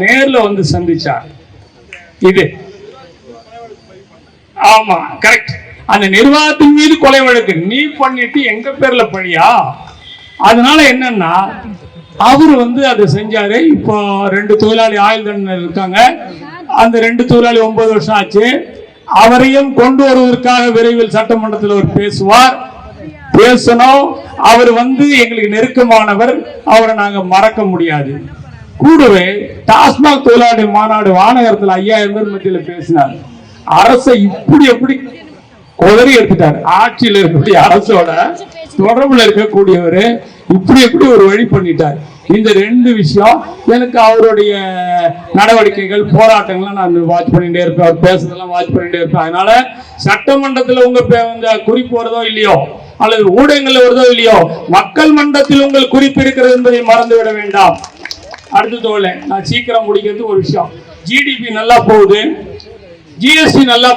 நேர்ல வந்து சந்திச்சார். இது ஆமா கரெக்ட். அந்த நிர்வாகத்தின் மீது கொலை வழக்கு நீ பண்ணிட்டு எங்க பேர்ல பழியா? அதனால என்னன்னா அவர் வந்து அதை செஞ்சாரு. இப்போ 2 தொழிலாளி ஆயுள் தண்டனை இருக்காங்க. அந்த 2 தொழிலாளி 9 வருஷம் ஆச்சு. அவரையும் கொண்டு வருவதற்காக விரைவில் சட்டமன்றத்தில் அவர் பேசணும். அவர் வந்து எங்களுக்கு நெருக்கமானவர், அவரை நாங்க மறக்க முடியாது. கூடவே டாஸ்மாக் தொழிலாளி மாநாடு வானகரத்தில் 5000 பேர் மத்தியில் பேசினார். அரசை இப்படி எப்படி உதறி எடுத்துட்டார். ஆட்சியில் இருக்கக்கூடிய அரசோட தொடர்புல இருக்கக்கூடியவர் இப்படி எப்படி ஒரு வழி பண்ணிட்டார். இந்த 2 விஷயம் எனக்கு அவருடைய நடவடிக்கைகள் போராட்டங்கள் நான் வாட்ச் பண்ணிட்டே இருப்பேன். அவர் பேசுறதெல்லாம் வாட்ச் பண்ணிட்டே இருப்பேன். அதனால சட்டமன்றத்தில் உங்க குறிப்பு வருதோ இல்லையோ, அல்லது ஊடகங்கள் வருதோ இல்லையோ, மக்கள் மன்றத்தில் உங்கள் குறிப்பு இருக்கிறது என்பதை மறந்து விட வேண்டாம். அடுத்த நான் சீக்கிரம் முடிக்கிறது ஒரு விஷயம். ஜிடிபி நல்லா போகுது, ஜிஎஸ்டி நல்லா